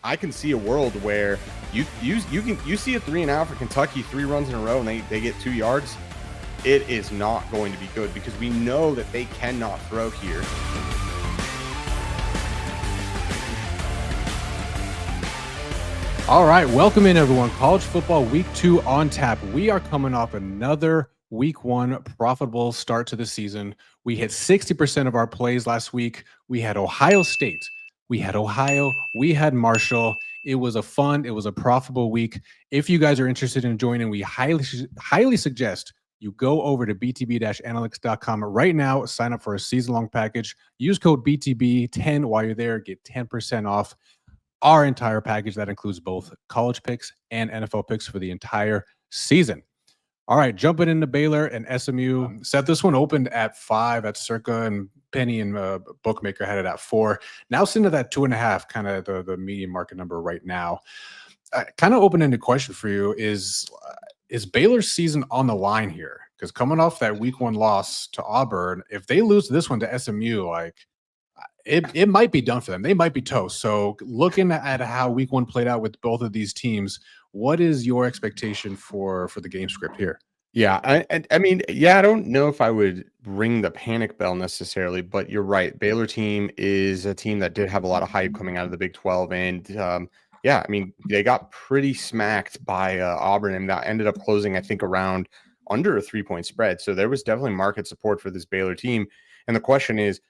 I can see a world where you see a 3-and-out for Kentucky, 3 runs in a row, and they get 2 yards. It is not going to be good because we know that they cannot throw here. All right, welcome in everyone. College football week 2 on tap. We are coming off another week 1 profitable start to the season. We hit 60% of our plays last week. We had Ohio State. We had Ohio. We had Marshall. It was a profitable week. If you guys are interested in joining, we highly suggest you go over to btb-analytics.com right now, sign up for a season-long package. Use code BTB10 while you're there, get 10% off our entire package. That includes both college picks and NFL picks for the entire season. All right, jumping into Baylor and SMU. Seth, this one opened at 5 at Circa, and Penny and Bookmaker had it at 4. Now sitting at that 2.5, kind of the median market number right now. Kind of open-ended question for you is Baylor's season on the line here? Because coming off that week 1 loss to Auburn, if they lose this one to SMU, it might be done for them. They might be toast. So looking at how week 1 played out with both of these teams, what is your expectation for the game script here? Yeah, I mean, I don't know if I would ring the panic bell necessarily, but you're right. Baylor team is a team that did have a lot of hype coming out of the Big 12. And I mean, they got pretty smacked by Auburn, and that ended up closing, I think, around under a 3-point spread. So there was definitely market support for this Baylor team. And the question is,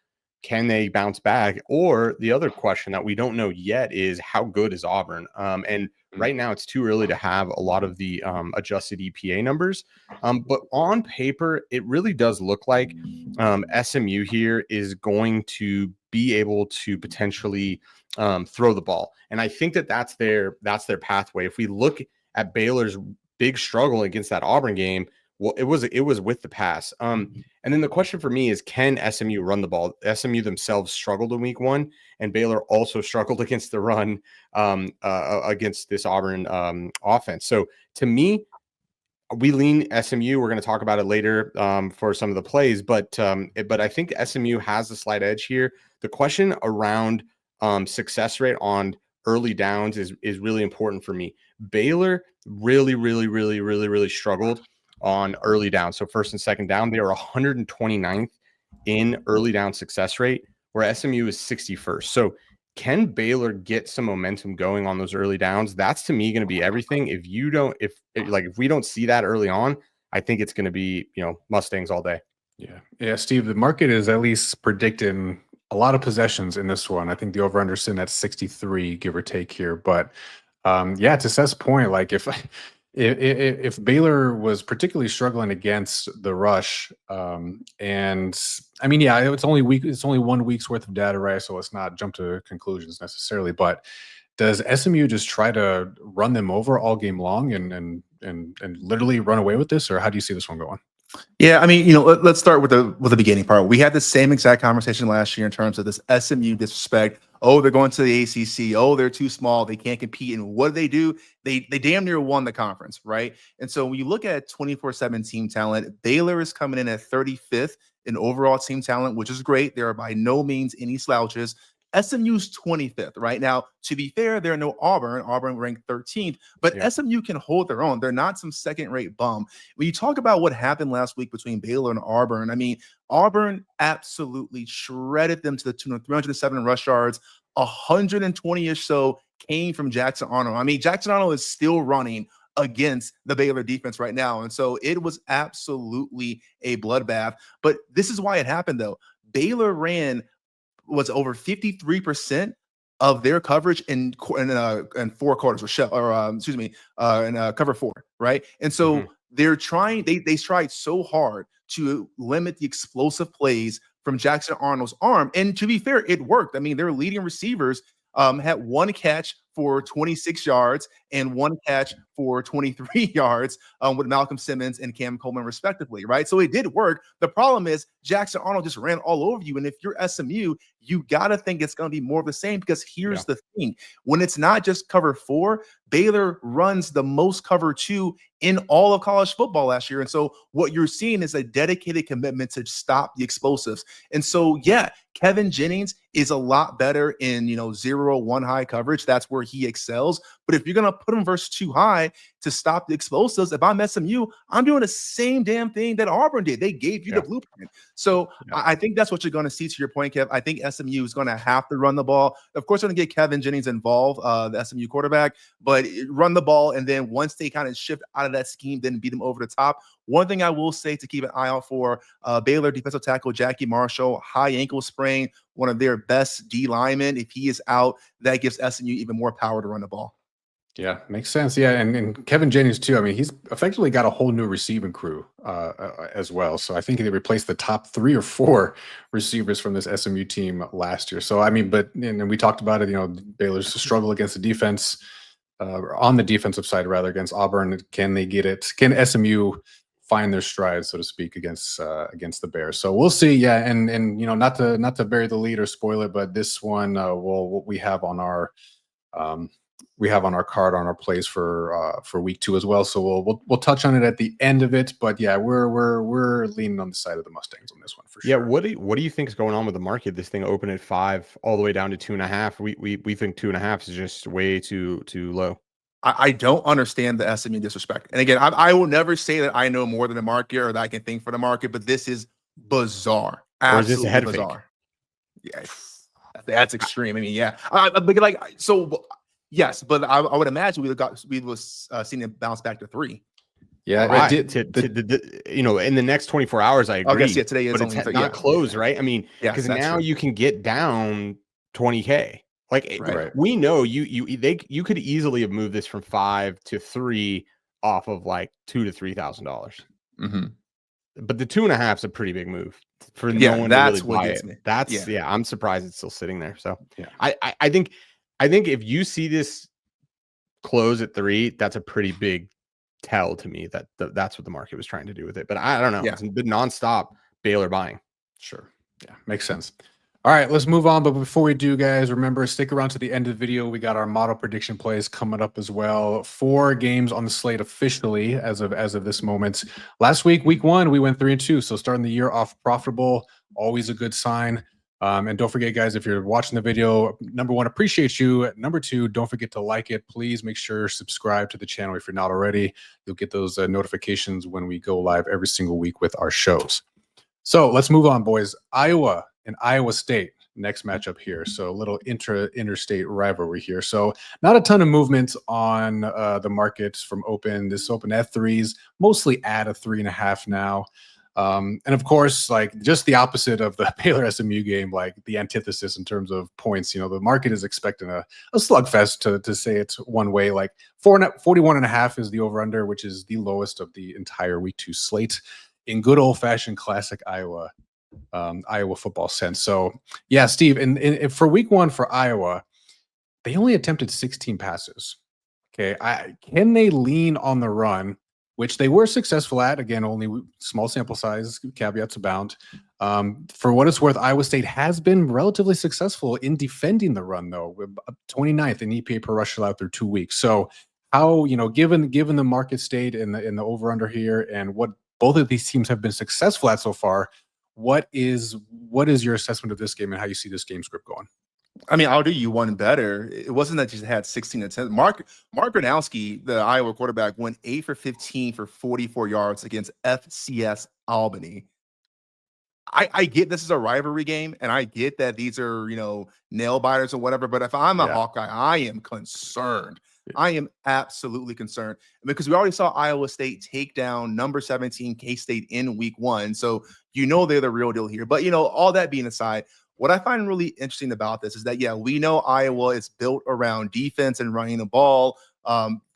can they bounce back? Or the other question that we don't know yet is how good is Auburn? And right now it's too early to have a lot of the adjusted EPA numbers. But on paper, it really does look like SMU here is going to be able to potentially throw the ball. And I think that's their pathway. If we look at Baylor's big struggle against that Auburn game, well, it was with the pass. And then the question for me is, can SMU run the ball? SMU themselves struggled in week 1, and Baylor also struggled against the run against this Auburn offense. So to me, we lean SMU. We're going to talk about it later for some of the plays, but I think SMU has the slight edge here. The question around success rate on early downs is really important for me. Baylor really struggled on early down. So first and second down, they are 129th in early down success rate, where SMU is 61st. So can Baylor get some momentum going on those early downs? That's to me going to be everything. If we don't see that early on, I think it's going to be, Mustangs all day. Yeah, Steve, the market is at least predicting a lot of possessions in this one. I think the over-under sitting at 63, give or take here. But to Seth's point, if Baylor was particularly struggling against the rush, and I mean, it's only 1 week's worth of data, right? So let's not jump to conclusions necessarily. But does SMU just try to run them over all game long and literally run away with this, or how do you see this one going? Yeah, I mean, let's start with the beginning part. We had the same exact conversation last year in terms of this SMU disrespect. Oh, they're going to the ACC. Oh, they're too small. They can't compete. And what do? They damn near won the conference, right? And so when you look at 24/7 team talent, Baylor is coming in at 35th in overall team talent, which is great. There are by no means any slouches. SMU's 25th right now. To be fair, there are no Auburn. Auburn ranked 13th, but SMU can hold their own. They're not some second-rate bum. When you talk about what happened last week between Baylor and Auburn, I mean, Auburn absolutely shredded them to the tune of 307 rush yards. 120-ish so came from Jackson Arnold. I mean, Jackson Arnold is still running against the Baylor defense right now, and so it was absolutely a bloodbath. But this is why it happened, though. Baylor was over 53% of their coverage in 4 quarters, in cover 4, right? And so they're trying. They tried so hard to limit the explosive plays from Jackson Arnold's arm, and to be fair, it worked. I mean, their leading receivers had 1 catch for 26 yards and 1 catch for 23 yards with Malcolm Simmons and Cam Coleman, respectively, right? So it did work. The problem is Jackson Arnold just ran all over you. And if you're SMU, you got to think it's going to be more of the same, because here's the thing. When it's not just cover 4, Baylor runs the most cover 2 in all of college football last year. And so what you're seeing is a dedicated commitment to stop the explosives. And so, yeah, Kevin Jennings is a lot better in, 0-1 high coverage. That's where he excels. But if you're going to put him versus 2 high to stop the explosives, if I'm SMU, I'm doing the same damn thing that Auburn did. They gave you the blueprint. So I think that's what you're going to see, to your point, Kev. I think SMU is going to have to run the ball. Of course, they're going to get Kevin Jennings involved, the SMU quarterback, but run the ball. And then once they kind of shift out of that scheme, then beat them over the top. One thing I will say to keep an eye out for, Baylor defensive tackle Jackie Marshall, high ankle sprain, one of their best D linemen. If he is out, that gives SMU even more power to run the ball. Yeah, makes sense. Yeah, and Kevin Jennings too. I mean, he's effectively got a whole new receiving crew as well. So I think they replaced the top 3 or 4 receivers from this SMU team last year. So I mean, and we talked about it. Baylor's struggle against the defense, on the defensive side rather, against Auburn. Can they get it? Can SMU find their stride, so to speak, against the Bears? So we'll see. Yeah, and not to bury the lead or spoil it, but this one, what we have on our card on our plays for week 2 as well. So we'll touch on it at the end of it. But yeah, we're leaning on the side of the Mustangs on this one for sure. Yeah, what do you think is going on with the market? This thing opened at 5 all the way down to 2.5. We think 2.5 is just way too low. I don't understand the SMU disrespect. And again, I will never say that I know more than the market or that I can think for the market, but this is bizarre. Or is this a head bizarre. Fake? Yeah, that's extreme. I mean, yeah. But yes, but I would imagine we was seen it bounce back to 3. Yeah, right. It did. In the next 24 hours, I agree. I guess today is only not closed, right? I mean, because now you can get down $20K. Like we know you could easily have moved this from 5 to 3 off of like $2,000 to $3,000. Mm-hmm. But the 2.5 is a pretty big move for no one that's to really buy it. Me. That's I'm surprised it's still sitting there. So I think if you see this close at 3, that's a pretty big tell to me that that's what the market was trying to do with it. But I don't know. It's been nonstop Baylor buying. Sure. Yeah, makes sense. All right, let's move on. But before we do, guys, remember, stick around to the end of the video. We got our model prediction plays coming up as well. 4 games on the slate officially as of this moment. Last week, week 1, we went 3-2. So starting the year off profitable, always a good sign. And don't forget, guys, if you're watching the video, number 1, appreciate you. Number 2, don't forget to like it. Please make sure subscribe to the channel if you're not already. You'll get those notifications when we go live every single week with our shows. So let's move on, boys. Iowa and Iowa State, next matchup here. So a little interstate rivalry here. So not a ton of movement on the markets from open. This open at 3s, mostly at a 3.5 now. And of course, like just the opposite of the Baylor SMU game, like the antithesis in terms of points. The market is expecting a slugfest, to say it's one way. Like 41.5 is the over-under, which is the lowest of the entire week 2 slate in good old-fashioned classic Iowa football sense. So yeah, Steve, and for week 1 for Iowa, they only attempted 16 passes. Okay, can they lean on the run, which they were successful at? Again, only small sample size, caveats abound. For what it's worth, Iowa State has been relatively successful in defending the run, though, 29th in EPA per rush allowed through 2 weeks. So how, given the market state in the over-under here and what both of these teams have been successful at so far, what is your assessment of this game and how you see this game script going? I mean, I'll do you one better. It wasn't that you had 16 attempts. Mark Gronowski, the Iowa quarterback, went 8 for 15 for 44 yards against FCS Albany. I get this is a rivalry game, and I get that these are, nail biters or whatever. But if I'm a Hawkeye, I am concerned. I am absolutely concerned because we already saw Iowa State take down number 17 K-State in week 1. So, they're the real deal here. But, all that being aside, what I find really interesting about this is that, we know Iowa is built around defense and running the ball.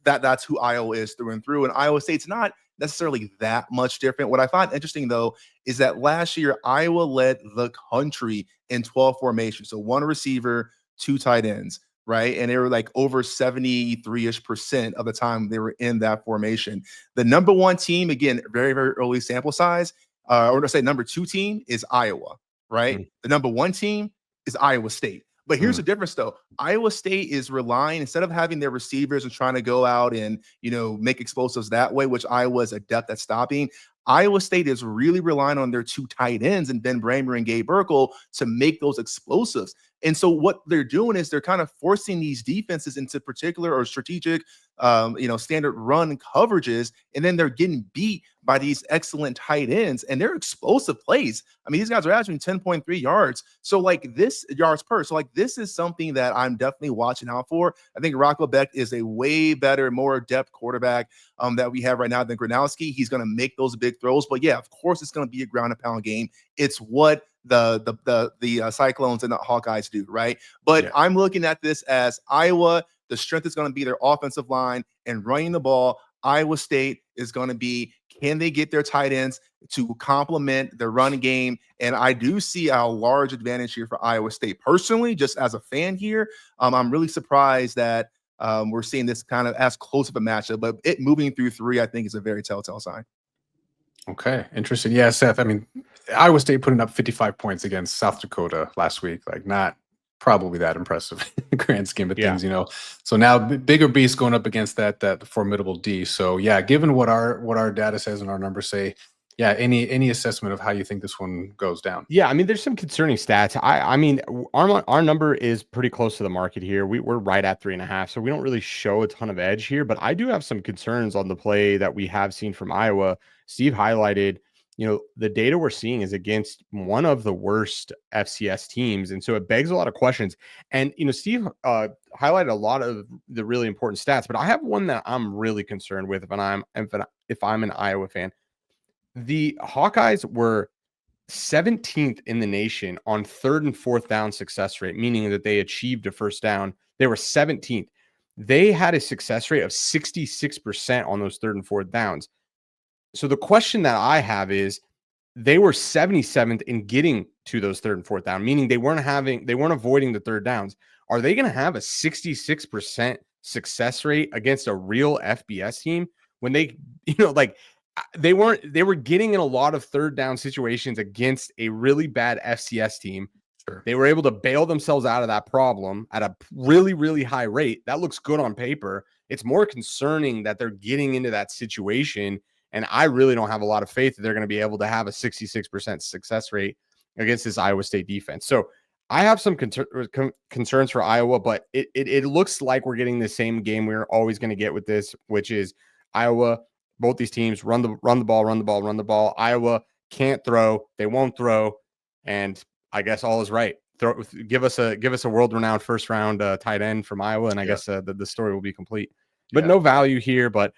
That's who Iowa is through and through. And Iowa State's not necessarily that much different. What I find interesting, though, is that last year Iowa led the country in 12 formations. So 1 receiver, 2 tight ends, right? And they were like over 73-ish% of the time they were in that formation. The number 1 team, again, very, very early sample size, or let's say number 2 team is Iowa, right? The number 1 team is Iowa State. But here's the difference, though. Iowa State is relying, instead of having their receivers and trying to go out and, make explosives that way, which Iowa is adept at stopping. Iowa State is really relying on their 2 tight ends and Ben Bramer and Gabe Burkle to make those explosives. And so what they're doing is they're kind of forcing these defenses into particular or strategic, standard run coverages, and then they're getting beat by these excellent tight ends, and they're explosive plays. I mean, these guys are averaging 10.3 yards. So this yards per. So this is something that I'm definitely watching out for. I think Rocco Beck is a way better, more adept quarterback that we have right now than Gronowski. He's going to make those big throws, but yeah, of course, it's going to be a ground and pound game. It's what the Cyclones and the Hawkeyes do, right? But I'm looking at this as Iowa. The strength is going to be their offensive line and running the ball. Iowa State is going to be, can they get their tight ends to complement the run game? And I do see a large advantage here for Iowa State. Personally, just as a fan here, I'm really surprised that we're seeing this kind of as close of a matchup, but it moving through 3, I think, is a very telltale sign. Okay, interesting. Yeah, Seth, I mean, Iowa State putting up 55 points against South Dakota last week, not probably that impressive in the grand scheme of things, So now bigger beasts going up against that formidable D. So yeah, given what our data says and our numbers say, yeah, any assessment of how you think this one goes down? Yeah, I mean, there's some concerning stats. I mean, our number is pretty close to the market here. We're right at 3.5, so we don't really show a ton of edge here. But I do have some concerns on the play that we have seen from Iowa. Steve highlighted, the data we're seeing is against one of the worst FCS teams, and so it begs a lot of questions. And Steve highlighted a lot of the really important stats, but I have one that I'm really concerned with if I'm an Iowa fan. The Hawkeyes were 17th in the nation on 3rd and 4th down success rate, meaning that they achieved a first down. They were 17th. They had a success rate of 66% on those 3rd and 4th downs. So the question that I have is, they were 77th in getting to those 3rd and 4th down, meaning they weren't avoiding the 3rd downs. Are they going to have a 66% success rate against a real FBS team when they, they were getting in a lot of 3rd down situations against a really bad FCS team. Sure. They were able to bail themselves out of that problem at a really, really high rate. That looks good on paper. It's more concerning that they're getting into that situation. And I really don't have a lot of faith that they're going to be able to have a 66% success rate against this Iowa State defense. So I have some concerns for Iowa, but it looks like we're getting the same game we're always going to get with this, which is Iowa. Both these teams run the ball. Iowa can't throw. They won't throw. And I guess all is right. Give us a world-renowned first-round tight end from Iowa, and I guess the story will be complete. But no value here. But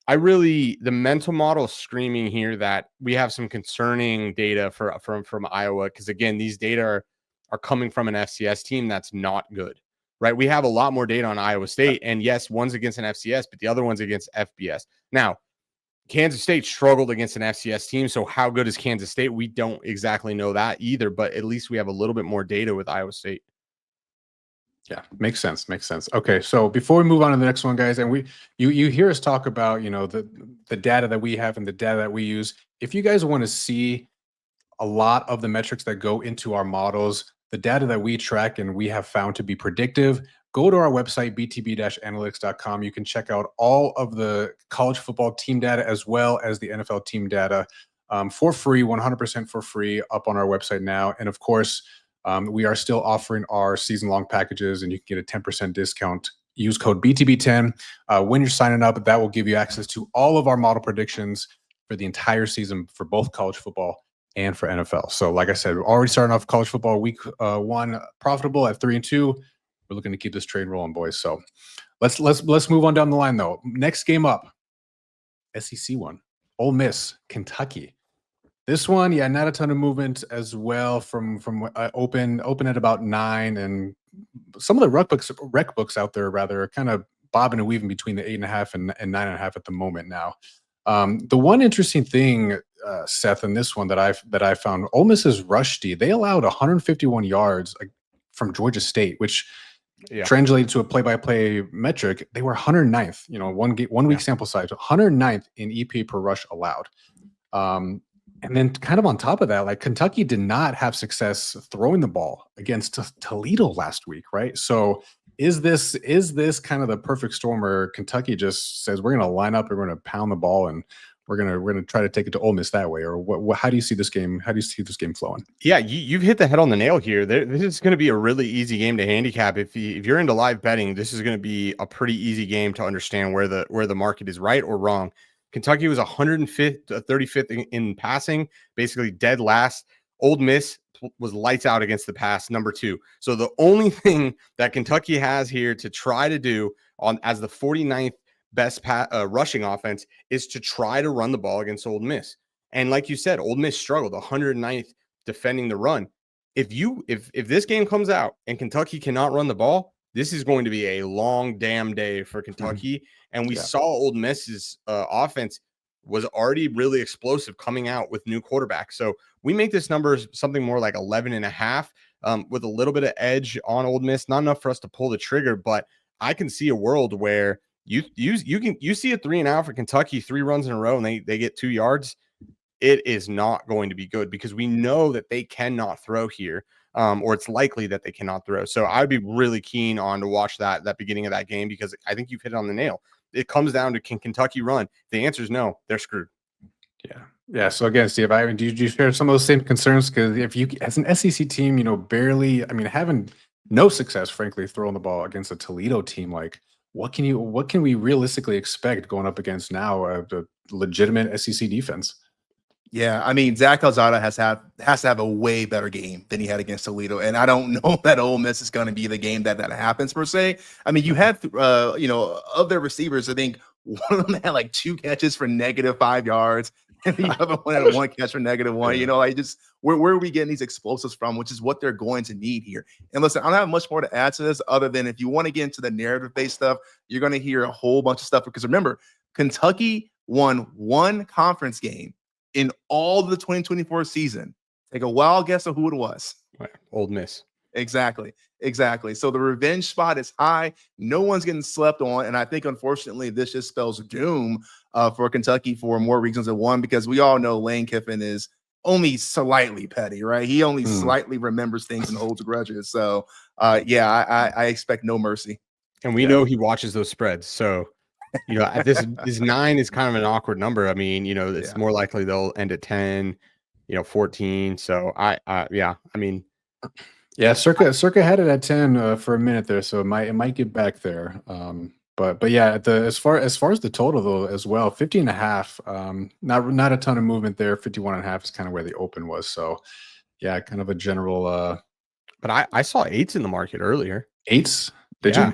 the mental model is screaming here that we have some concerning data from Iowa, because again, these data are coming from an FCS team that's not good, right? We have a lot more data on Iowa State, and yes, one's against an FCS, but the other one's against FBS. Now, Kansas State struggled against an FCS team, so how good is Kansas State? We don't exactly know that either, but at least we have a little bit more data with Iowa State. Yeah, makes sense. Okay, so before we move on to the next one, guys, and you hear us talk about the data that we have and the data that we use. If you guys want to see a lot of the metrics that go into our models, the data that we track and we have found to be predictive, go to our website, btb-analytics.com. You can check out all of the college football team data as well as the NFL team data for free, 100% for free, up on our website now. And of course, we are still offering our season-long packages, and you can get a 10% discount. Use code BTB10 when you're signing up. That will give you access to all of our model predictions for the entire season for both college football and for NFL. So like I said, we're already starting off college football week 1 profitable at 3-2. We're looking to keep this train rolling, boys. So let's move on down the line, though. Next game up, SEC one, Ole Miss, Kentucky. This one, yeah, not a ton of movement as well from open at about 9, and some of the rec books out there rather are kind of bobbing and weaving between the 8.5 and 9.5 at the moment now. The one interesting thing, Seth, in this one that I found, Ole Miss's rush D, they allowed 151 yards from Georgia State, which translated to a play-by-play metric. They were 109th, one week sample size, 109th in EP per rush allowed. And then kind of on top of that, like Kentucky did not have success throwing the ball against Toledo last week, right? So is this kind of the perfect storm where Kentucky just says we're going to line up and we're going to pound the ball and we're gonna try to take it to Ole Miss that way, or what? How do you see this game? How do you see this game flowing? Yeah, you've hit the head on the nail here. This is going to be a really easy game to handicap. If you're into live betting, this is going to be a pretty easy game to understand where the market is right or wrong. Kentucky was 105th, 35th in passing, basically dead last. Ole Miss was lights out against the pass, number 2. So the only thing that Kentucky has here to try to do as the 49th best rushing offense is to try to run the ball against Ole Miss. And like you said, Ole Miss struggled 109th defending the run. If this game comes out and Kentucky cannot run the ball, this is going to be a long damn day for Kentucky. And we saw Ole Miss's offense was already really explosive coming out with new quarterback. So we make this number something more like 11.5 with a little bit of edge on Ole Miss. Not enough for us to pull the trigger, but I can see a world where you see a 3-and-out for Kentucky, 3 runs in a row, and they get 2 yards. It is not going to be good because we know that they cannot throw here, or it's likely that they cannot throw. So I'd be really keen on to watch that beginning of that game because I think you've hit it on the nail. It comes down to can Kentucky run? The answer is no. They're screwed. Yeah. So again, Steve, do you share some of those same concerns? Because if you, as an SEC team, barely, having no success, frankly, throwing the ball against a Toledo team, like what can we realistically expect going up against now the legitimate SEC defense? Yeah, Zach Calzada has to have a way better game than he had against Toledo, and I don't know that Ole Miss is going to be the game that happens per se. You had, of their receivers, I think one of them had like 2 catches for -5 yards, and the other one had 1 catch for -1. Where are we getting these explosives from? Which is what they're going to need here. And listen, I don't have much more to add to this other than if you want to get into the narrative-based stuff, you're going to hear a whole bunch of stuff because remember, Kentucky won 1 conference game in all of the 2024 season. Take a wild guess of who it was. Ole Miss. Exactly. So the revenge spot is high. No one's getting slept on. And I think, unfortunately, this just spells doom for Kentucky for more reasons than one, because we all know Lane Kiffin is only slightly petty, right? He only slightly remembers things and holds grudges. So, I expect no mercy. And we know he watches those spreads. So, this 9 is kind of an awkward number. It's more likely they'll end at 10, 14. So Circa had it at 10 for a minute there, so it might get back there. But yeah, as far as the total though as well, 50.5. Not a ton of movement there. 51.5 is kind of where the open was. So yeah, kind of a general. But I saw 8s in the market earlier. 8s? Did you?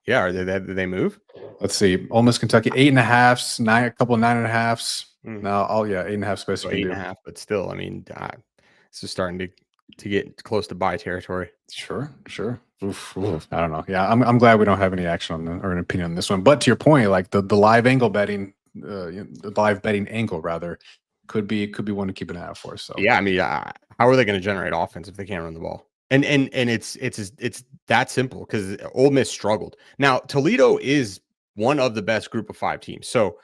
Yeah, did they move? Let's see. Ole Miss, Kentucky, 8.5s, 9, a couple of 9.5s. No, 8.5 space. So 8.5, but still, it's just starting to get close to buy territory. Sure. Oof. I don't know. Yeah, I'm glad we don't have any action on or an opinion on this one. But to your point, like the live angle betting, the live betting angle rather, could be one to keep an eye out for. So yeah, how are they going to generate offense if they can't run the ball? And it's that simple because Ole Miss struggled. Now Toledo is one of the best group of 5 teams, so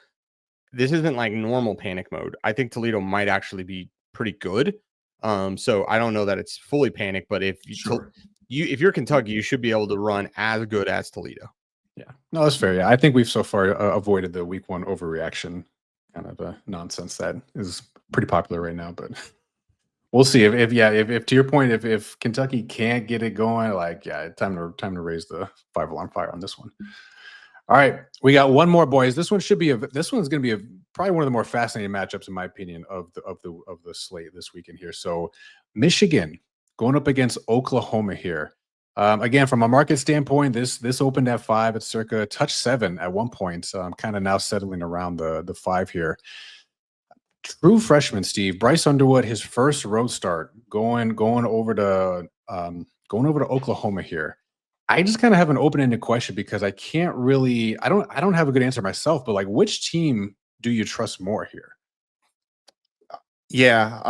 this isn't like normal panic mode. I think Toledo might actually be pretty good. So I don't know that it's fully panic, but if you're Kentucky, you should be able to run as good as Toledo. Yeah, no, that's fair. Yeah, I think we've so far avoided the week 1 overreaction kind of nonsense that is pretty popular right now, but. We'll see if to your point, if Kentucky can't get it going, time to raise the 5-alarm fire on this one. All right, we got one more, boys. This one's going to be probably one of the more fascinating matchups, in my opinion, of the slate this weekend here. So, Michigan going up against Oklahoma here. Again, from a market standpoint, this opened at 5. It's circa touch 7 at one point. So I'm kind of now settling around the 5 here. True freshman Steve Bryce Underwood, his first road start going over to Oklahoma here. I just kind of have an open-ended question because I can't really I don't have a good answer myself, but like which team do you trust more here? Yeah,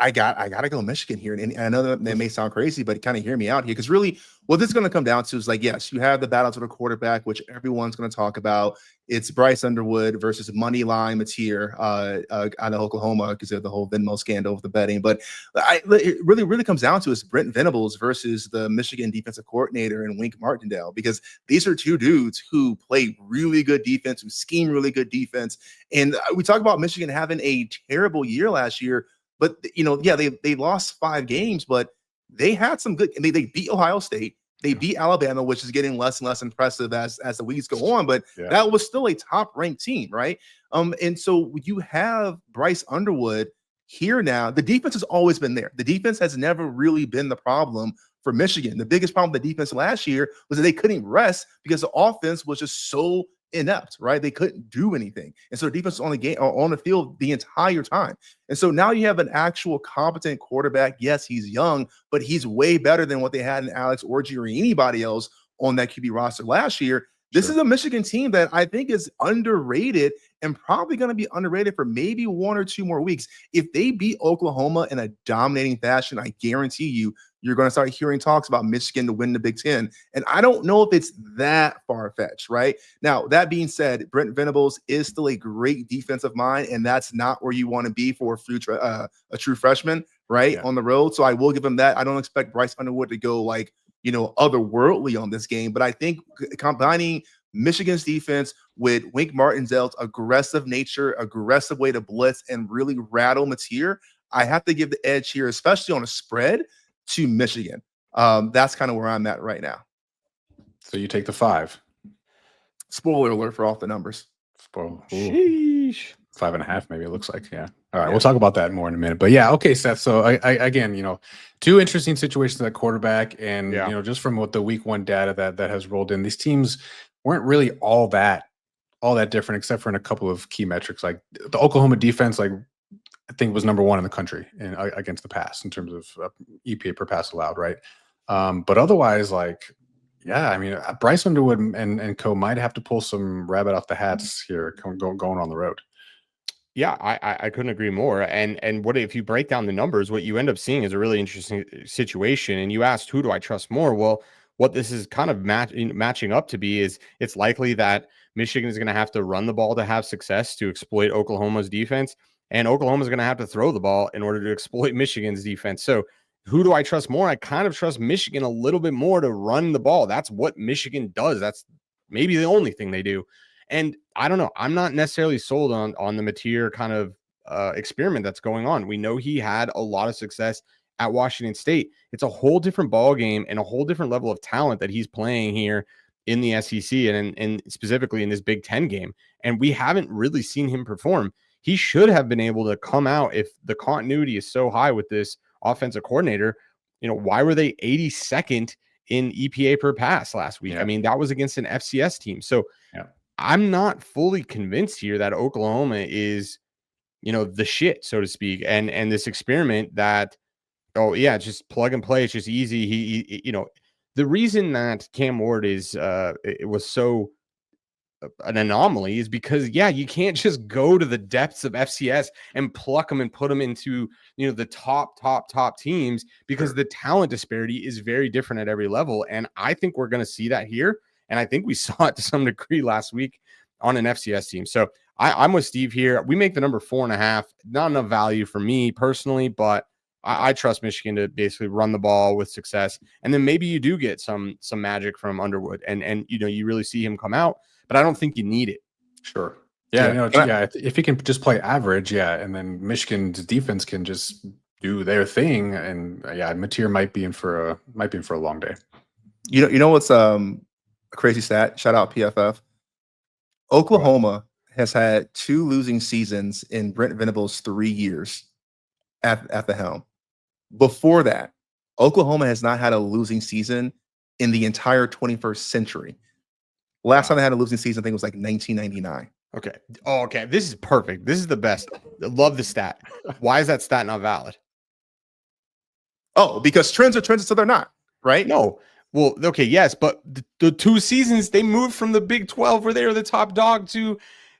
I gotta go Michigan here. And I know that may sound crazy, but kind of hear me out here. Because really, what this is going to come down to is like, yes, you have the battles of the quarterback, which everyone's going to talk about. It's Bryce Underwood versus Moneyline Mateer out of Oklahoma because of the whole Venmo scandal with the betting. But it really comes down to is Brent Venables versus the Michigan defensive coordinator and Wink Martindale, because these are two dudes who play really good defense, who scheme really good defense. And we talk about Michigan having a terrible year last year. But, yeah, they lost 5 games, but they had some good – they beat Ohio State. They beat Alabama, which is getting less and less impressive as the weeks go on. But that was still a top-ranked team, right? And so you have Bryce Underwood here now. The defense has always been there. The defense has never really been the problem for Michigan. The biggest problem with the defense last year was that they couldn't rest because the offense was just so inept, right? They couldn't do anything. And so the defense was on the field the entire time. And so now you have an actual competent quarterback. Yes, he's young, but he's way better than what they had in Alex Orji or anybody else on that QB roster last year. This is a Michigan team that I think is underrated and probably going to be underrated for maybe 1 or 2 more weeks. If they beat Oklahoma in a dominating fashion, I guarantee you're going to start hearing talks about Michigan to win the Big Ten. And I don't know if it's that far-fetched, right? Now, that being said, Brent Venables is still a great defensive mind, and that's not where you want to be for a true freshman, right, on the road. So I will give him that. I don't expect Bryce Underwood to go like, otherworldly on this game. But I think combining Michigan's defense with Wink Martindale's aggressive nature, aggressive way to blitz, and really rattle Mateer, I have to give the edge here, especially on a spread, to Michigan. That's kind of where I'm at right now. So you take the 5. Spoiler alert for off the numbers. Sheesh. 5.5, maybe it looks like. Yeah. All right. We'll talk about that more in a minute. But yeah, okay, Seth. So I again, 2 interesting situations at quarterback, and just from what the week 1 data that has rolled in, these teams weren't really all that different, except for in a couple of key metrics. Like the Oklahoma defense, I think was number 1 in the country against the pass in terms of EPA per pass allowed, right? But otherwise, Bryce Underwood and co might have to pull some rabbit off the hats here going on the road. Yeah, I couldn't agree more. And what if you break down the numbers, what you end up seeing is a really interesting situation. And you asked, who do I trust more? Well, what this is kind of matching up to be is it's likely that Michigan is going to have to run the ball to have success to exploit Oklahoma's defense. And Oklahoma is going to have to throw the ball in order to exploit Michigan's defense. So who do I trust more? I kind of trust Michigan a little bit more to run the ball. That's what Michigan does. That's maybe the only thing they do. And I don't know. I'm not necessarily sold on the Mateer kind of experiment that's going on. We know he had a lot of success at Washington State. It's a whole different ball game and a whole different level of talent that he's playing here in the SEC and specifically in this Big Ten game. And we haven't really seen him perform. He should have been able to come out if the continuity is so high with this offensive coordinator. Why were they 82nd in EPA per pass last week? I mean, that was against an FCS team. So I'm not fully convinced here that Oklahoma is, the shit, so to speak. And this experiment that, just plug and play. It's just easy. He the reason that Cam Ward is, it was so an anomaly is because, you can't just go to the depths of FCS and pluck them and put them into, the top teams, because the talent disparity is very different at every level. And I think we're going to see that here. And I think we saw it to some degree last week on an FCS team. So I'm with Steve here. We make the number 4.5. Not enough value for me personally, but I trust Michigan to basically run the ball with success. And then maybe you do get some magic from Underwood and you really see him come out, but I don't think you need it. Sure. Yeah. If he can just play average, and then Michigan's defense can just do their thing. And Mateer might be in for a long day. You know what's a crazy stat? Shout out PFF. Oklahoma has had 2 losing seasons in Brent Venables' 3 years at the helm. Before that, Oklahoma has not had a losing season in the entire 21st century. Last time they had a losing season, I think it was like 1999. Okay. Oh, okay. This is perfect. This is the best. I love the stat. Why is that stat not valid? Oh, because trends are trends, so they're not, right? No. Well, okay, yes, but the 2 seasons they moved from the Big 12 where they were the top dog to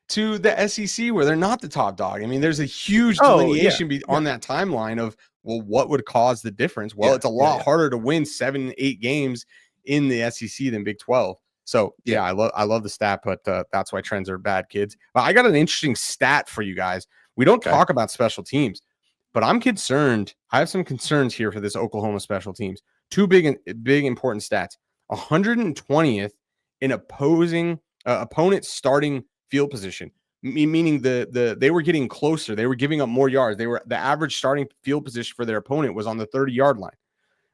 to the SEC where they're not the top dog. I mean, there's a huge Oh, delineation yeah, on that timeline of, well, what would cause the difference? Well, Yeah, it's a lot harder to win 7-8 games in the SEC than Big 12. So yeah, I love the stat, but that's why trends are bad, kids. I got an interesting stat for you guys. We don't talk about special teams, but I'm concerned. I have some concerns here for this Oklahoma special teams. Two big important stats: 120th in opposing opponents starting field position, meaning they were getting closer. They were giving up more yards. The average starting field position for their opponent was on the 30-yard line.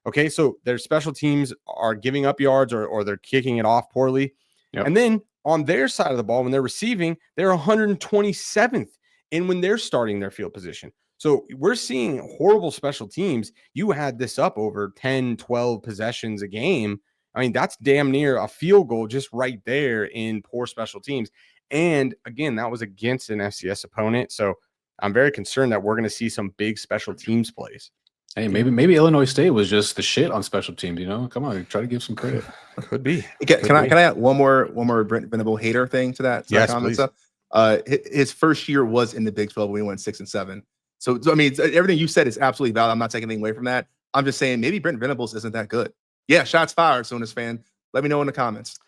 Okay, so their special teams are giving up yards or they're kicking it off poorly. Yep. And then on their side of the ball, when they're receiving, they're 127th in when they're starting their field position. So we're seeing horrible special teams. You had this up over 10, 12 possessions a game. I mean, that's damn near a field goal just right there in poor special teams. And again, that was against an FCS opponent. So I'm very concerned that we're going to see some big special teams plays. Hey, maybe Illinois State was just the shit on special teams. Come on, try to give some credit. Could be. Can I add one more Brent Venable hater thing to that? Yes, comment please. Stuff? His first year was in the Big 12 when he went 6-7. So I mean, everything you said is absolutely valid. I'm not taking anything away from that. I'm just saying maybe Brent Venables isn't that good. Yeah, shots fired, Sooners fan. Let me know in the comments.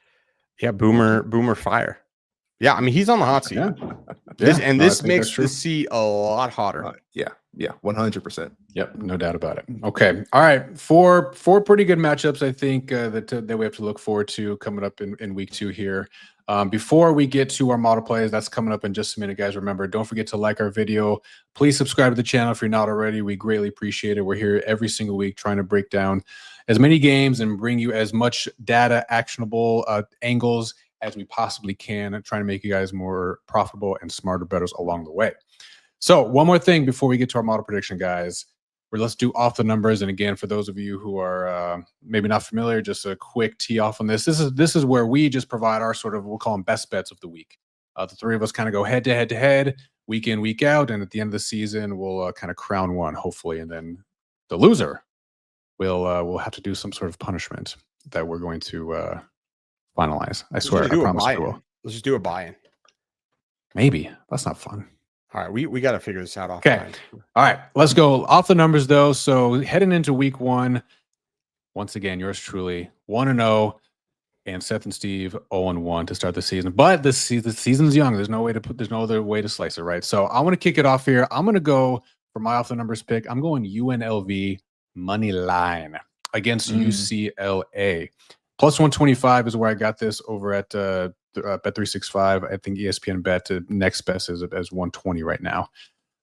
Yeah, boomer fire. Yeah, I mean, he's on the hot seat. Yeah. This makes the seat a lot hotter. Yeah, 100%. Yep, no doubt about it. Okay, all right. Four pretty good matchups, I think, that we have to look forward to coming up in week 2 here. Before we get to our model plays, that's coming up in just a minute, guys. Remember, don't forget to like our video. Please subscribe to the channel if you're not already. We greatly appreciate it. We're here every single week trying to break down as many games and bring you as much data, actionable angles as we possibly can, and trying to make you guys more profitable and smarter bettors along the way. So one more thing before we get to our model prediction, guys. Let's do off the numbers. And again, for those of you who are maybe not familiar, just a quick tee off on this. This is where we just provide our sort of, we'll call them best bets of the week. The three of us kind of go head to head, week in, week out. And at the end of the season, we'll kind of crown one, hopefully. And then the loser will have to do some sort of punishment that we're going to finalize. I swear, I promise we will. Let's just do a buy-in. Maybe. That's not fun. All right, we got to figure this out. Okay. All right, let's go off the numbers, though. So heading into week 1, once again, yours truly, 1-0, and Seth and Steve 0-1 to start the season. But the season's young. There's no other way to slice it, right? So I want to kick it off here. I'm going to go for my off the numbers pick. I'm going UNLV money line against UCLA. Plus 125 is where I got this over at Bet365. I think ESPN bet next best is 120 right now.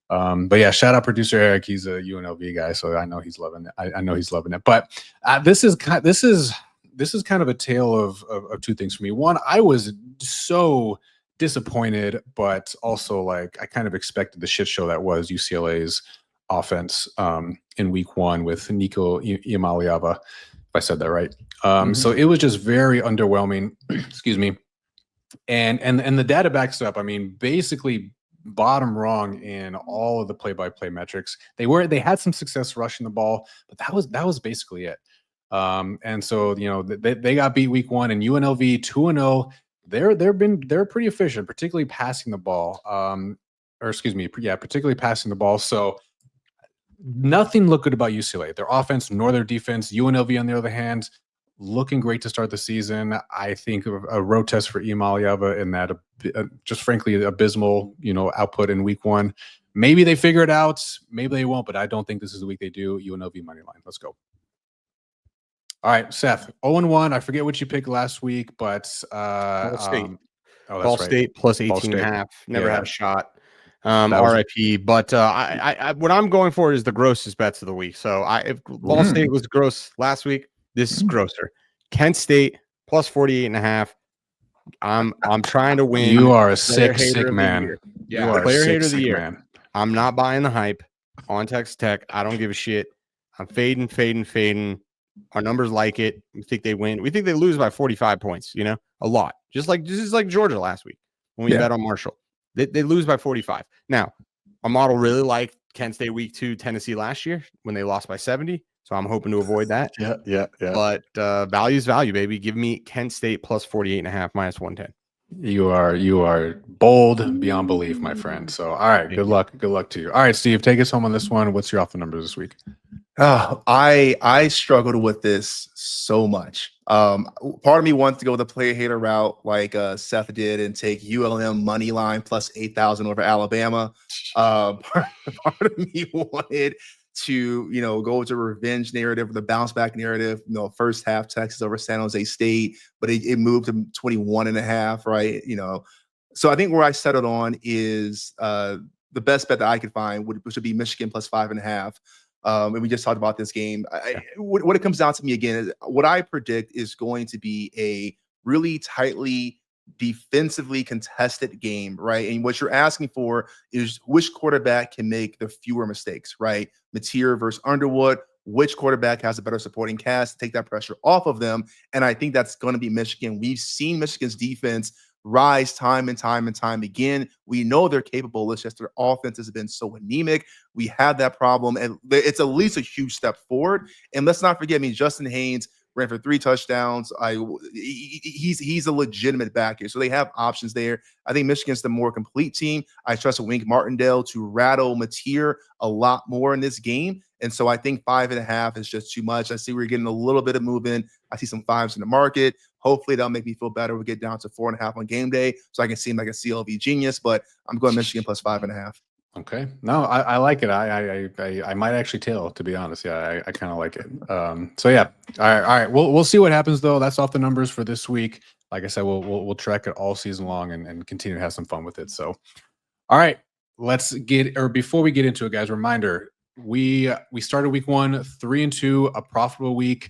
But yeah, shout out producer Eric. He's a UNLV guy, so I know he's loving it. I know he's loving it. But this is kind of a tale of two things for me. One, I was so disappointed, but also like I kind of expected the shit show that was UCLA's offense in week 1 with Nico Iamaleava, if I said that right. So it was just very underwhelming. Excuse me. And the data backs it up. I mean, basically bottom wrong in all of the play-by-play metrics. They had some success rushing the ball, but that was basically it. And so they got beat week 1, and UNLV 2-0. They're pretty efficient, particularly passing the ball. Particularly passing the ball. So nothing looked good about UCLA, their offense nor their defense. UNLV, on the other hand, looking great to start the season. I think a road test for Iamaleava in that just frankly abysmal, output in week 1. Maybe they figure it out, maybe they won't, but I don't think this is the week they do. UNLV money line. Let's go. All right, Seth, 0-1. I forget what you picked last week, but Ball State. Ball State plus 18.5. Never had a shot. RIP. But I what I'm going for is the grossest bets of the week. So if Ball State was gross last week, this is grosser. Kent State plus 48.5. I'm trying to win. You are a sick man. Yeah, player hater of the year. Man. I'm not buying the hype on Texas Tech. I don't give a shit. I'm fading. Our numbers like it. We think they win. We think they lose by 45 points. A lot. Just like Georgia last week when we bet on Marshall. They lose by 45. Now, our model really liked Kent State week 2, Tennessee last year when they lost by 70. So I'm hoping to avoid that. Yeah. But value is value, baby. Give me Kent State plus 48.5 minus 110. You are bold beyond belief, my friend. So, all right, good luck. Good luck to you. All right, Steve, take us home on this one. What's your off the numbers this week? I struggled with this so much. Part of me wants to go the player hater route like Seth did and take ULM money line plus 8,000 over Alabama. Part of me wanted to go with the revenge narrative or the bounce back narrative. First half Texas over San Jose State, but it moved to 21.5, right? So I think where I settled on is the best bet that I could find which would be Michigan plus 5.5. And we just talked about this game. What it comes down to me again is what I predict is going to be a really tightly defensively contested game, right? And what you're asking for is which quarterback can make the fewer mistakes, right? Mateer versus Underwood. Which quarterback has a better supporting cast to take that pressure off of them? And I think that's going to be Michigan. We've seen Michigan's defense rise time and time again. We know they're capable. It's just their offense has been so anemic. We have that problem, and it's at least a huge step forward. And let's not forget, Justin Haynes ran for 3 touchdowns. He's a legitimate back here, so they have options there. I think Michigan's the more complete team. I trust Wink Martindale to rattle Mateer a lot more in this game. And so I think 5.5 is just too much. I see we're getting a little bit of movement. I see some 5s in the market. Hopefully that'll make me feel better. We'll get down to 4.5 on game day so I can seem like a CLV genius, but I'm going Michigan plus 5.5. Okay. No, I like it. I might actually tail, to be honest. Yeah, I kind of like it. So yeah. All right. We'll see what happens though. That's off the numbers for this week. Like I said, we'll track it all season long and continue to have some fun with it. So, all right, before we get into it, guys, reminder, we started week 1, 3-2, a profitable week.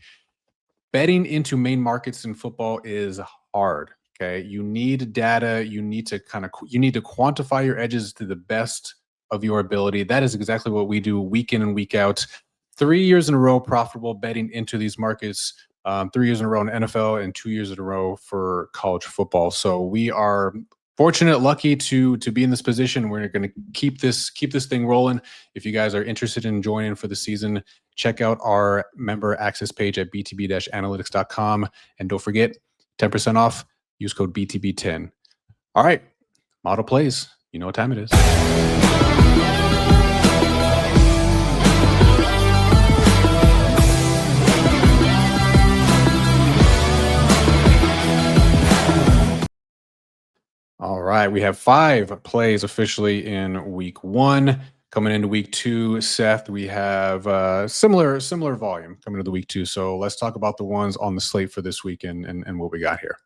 Betting into main markets in football is hard. Okay. You need data. You need to quantify your edges to the best of your ability. That is exactly what we do week in and week out. 3 years in a row profitable betting into these markets. 3 years in a row in NFL and 2 years in a row for college football. So we are fortunate, lucky to be in this position. We're going to keep this thing rolling. If you guys are interested in joining for the season, check out our member access page at btb-analytics.com. And don't forget, 10% off, use code BTB10. All right, model plays. You know what time it is. All right, we have 5 plays officially in week 1. Coming into week 2, Seth, we have similar volume coming into week 2. So let's talk about the ones on the slate for this week and what we got here.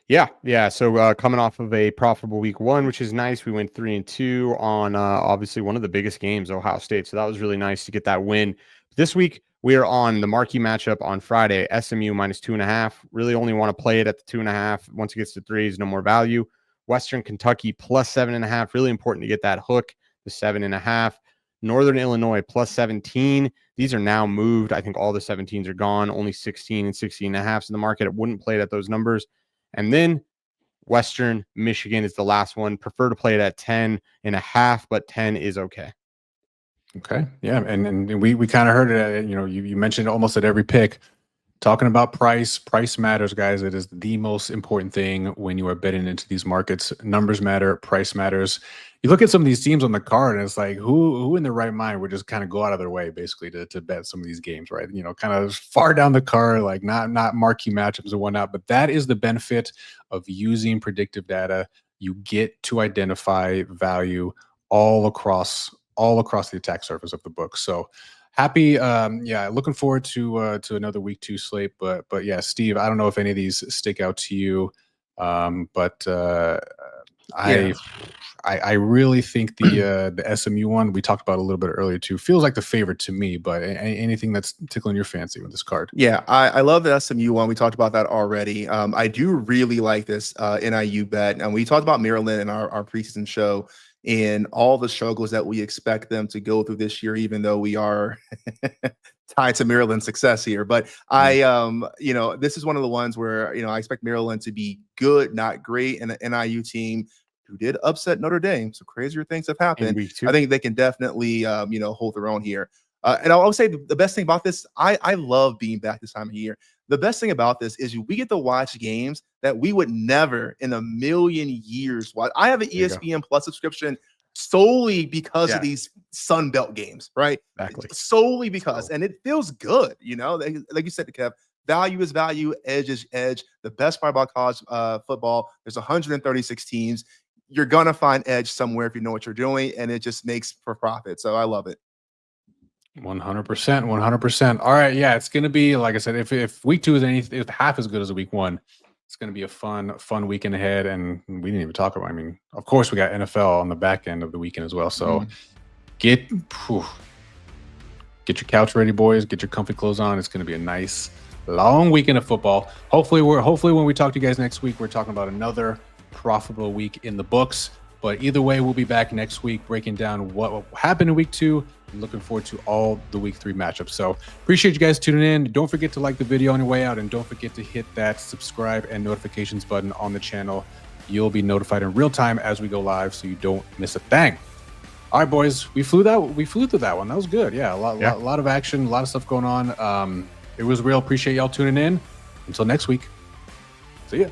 Yeah. So coming off of a profitable week 1, which is nice. We went 3-2 on obviously one of the biggest games, Ohio State. So that was really nice to get that win. This week, we are on the marquee matchup on Friday, SMU minus 2.5. Really only want to play it at the 2.5. Once it gets to 3, no more value. Western Kentucky plus 7.5. Really important to get that hook, the 7.5. Northern Illinois plus 17. These are now moved. I think all the 17s are gone. Only 16 and 16.5s in the market. It wouldn't play it at those numbers. And then Western Michigan is the last one. Prefer to play it at 10.5, but 10 is okay. Okay. Yeah. And we kind of heard it. You mentioned it almost at every pick. Talking about price matters, guys. It is the most important thing when you are betting into these markets. Numbers matter, price matters. You look at some of these teams on the card, and it's like, who in their right mind would just kind of go out of their way, basically, to bet some of these games, right? Kind of far down the card, like not marquee matchups and whatnot. But that is the benefit of using predictive data. You get to identify value all across the attack surface of the book. So happy, looking forward to another week 2 slate. But yeah, Steve, I don't know if any of these stick out to you, but I really think the SMU one we talked about a little bit earlier too feels like the favorite to me. But anything that's tickling your fancy with this card? Yeah, I love the SMU one. We talked about that already. I do really like this NIU bet, and we talked about Maryland in our preseason show. And all the struggles that we expect them to go through this year, even though we are tied to Maryland's success here. But this is one of the ones where, I expect Maryland to be good, not great, and an NIU team who did upset Notre Dame. So crazier things have happened. I think they can definitely, hold their own here. And I'll say the best thing about this, I love being back this time of year. the best thing about this is we get to watch games that we would never in a million years watch. I have an ESPN Plus subscription solely because of these Sun Belt games, right? Exactly. Solely because, and it feels good, you know, like you said, Kev, value is value, edge is edge. The best part about college football, there's 136 teams. You're going to find edge somewhere if you know what you're doing, and it just makes for profit. So I love it. 100%. All right. Yeah. It's going to be, like I said, if week 2 is if half as good as a week 1, it's going to be a fun weekend ahead. And we didn't even talk about, I mean, of course we got NFL on the back end of the weekend as well. So get your couch ready, boys, get your comfy clothes on. It's going to be a nice long weekend of football. Hopefully when we talk to you guys next week, we're talking about another profitable week in the books. But either way, we'll be back next week breaking down what happened in week 2. I'm looking forward to all the week 3 matchups. So appreciate you guys tuning in. Don't forget to like the video on your way out, and don't forget to hit that subscribe and notifications button on the channel. You'll be notified in real time as we go live, so you don't miss a thing. All right, boys, we flew through that one. That was good. Yeah, a lot of action, a lot of stuff going on. It was real. Appreciate y'all tuning in. Until next week. See ya.